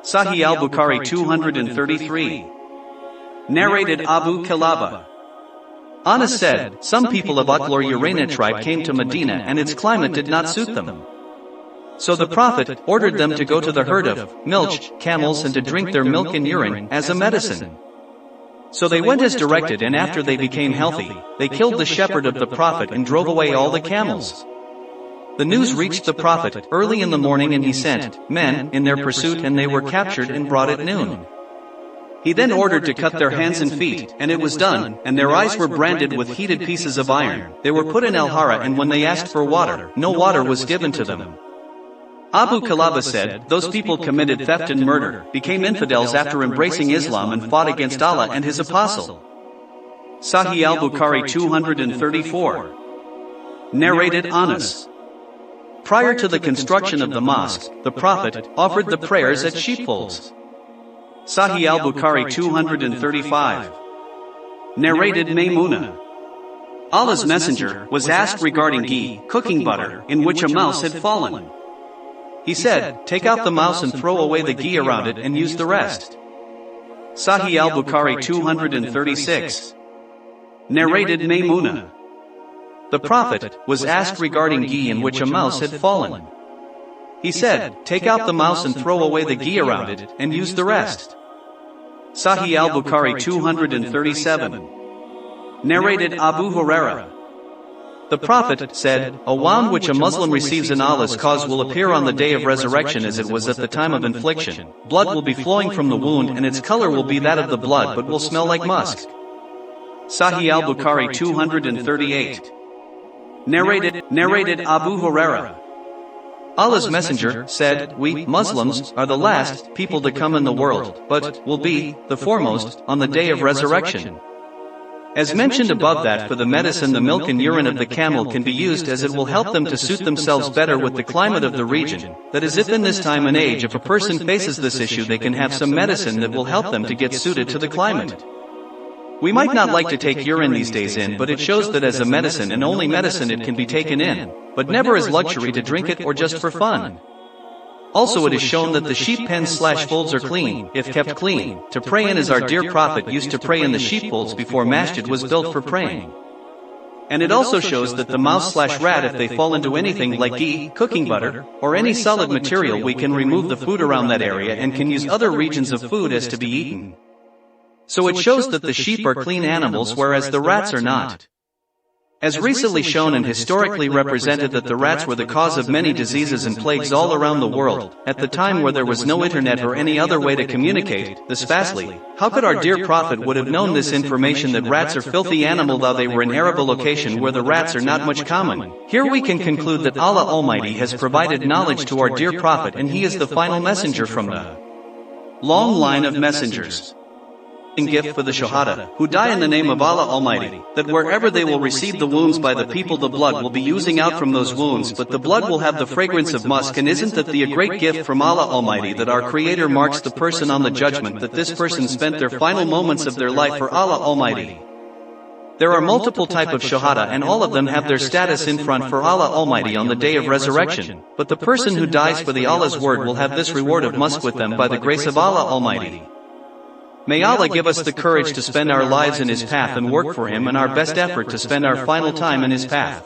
Sahih al-Bukhari 233. Narrated Abu Kilaba. Anas said, some people of Utlur Urayna tribe came to Medina and its climate did not suit them. So the Prophet ordered them to go to the herd of milch camels and to drink their milk and urine as a medicine. So they went as directed, and after they became healthy, they killed the shepherd of the Prophet and drove away all the camels. The news reached the Prophet early in the morning, and he sent men in their pursuit, and they were captured and brought at noon. He then ordered to cut their hands and feet, and it was done, and their eyes were branded with heated pieces of iron. They were put in al-Hara, and when they asked for water, no water was given to them. Abu Kilaba said, those people committed theft and murder, became infidels after embracing Islam, and fought against Allah and His Apostle. Sahih al-Bukhari 234. Narrated Anas. Prior to the construction of the mosque, the Prophet offered the prayers at sheepfolds. Sahih al-Bukhari 235. Narrated Maymuna. Allah's Messenger was asked regarding ghee, cooking butter, in which a mouse had fallen. He said, take out the mouse and throw away the ghee around it and use the rest. Sahih al-Bukhari 236. Narrated Maymuna. The Prophet was asked regarding ghee in which a mouse had fallen. He said, take out the mouse and throw away the ghee around it and use the rest. Sahih al-Bukhari 237. Narrated Abu Huraira. The Prophet said, a wound which a Muslim receives in Allah's cause will appear on the day of resurrection as it was at the time of infliction. Blood will be flowing from the wound, and its color will be that of the blood but will smell like musk. Sahih al-Bukhari 238. Narrated Abu Huraira. Allah's Messenger said, we Muslims are the last people to come in the world, but will be the foremost on the day of resurrection. As mentioned above, that for the medicine the milk and urine of the camel can be used, as it will help them to suit themselves better with the climate of the region. That is, if in this time and age if a person faces this issue, they can have some medicine that will help them to get suited to the climate. We might not like to take urine these days in, but it shows that as a medicine, and only medicine, it can be taken in, but never as luxury to drink it or just for fun. Also, it is shown that the sheep pens/folds are clean, if kept clean, to pray in, as our dear Prophet used to pray in the sheepfolds before masjid was built for praying. And it also shows that the mouse/rat, if they fall into anything like ghee, cooking butter, or any solid material, we can remove the food around that area and can use other regions of food as to be eaten. So it shows that the sheep are clean animals, whereas the rats are not. As recently shown and historically represented, that the rats were the cause of many diseases and plagues all around the world, at the time where there was no internet or any other way to communicate this fastly. How could our dear Prophet would have known this information, that rats are filthy animal, though they were in Arab location where the rats are not much common? Here we can conclude that Allah Almighty has provided knowledge to our dear Prophet, and he is the final messenger from the long line of messengers. Gift for the Shahada, who die in the name of Allah Almighty, that wherever they will receive the wounds by the people, the blood will be oozing out from those wounds, but the blood will have the fragrance of musk. And isn't that a great gift from Allah Almighty, that our Creator marks the person on the judgment, that this person spent their final moments of their life for Allah Almighty. There are multiple types of Shahada, and all of them have their status in front for Allah Almighty on the day of resurrection, but the person who dies for the Allah's word will have this reward of musk with them by the grace of Allah Almighty. May Allah give us the courage to spend our lives in His path and work for Him, and our best effort to spend our final time in His path.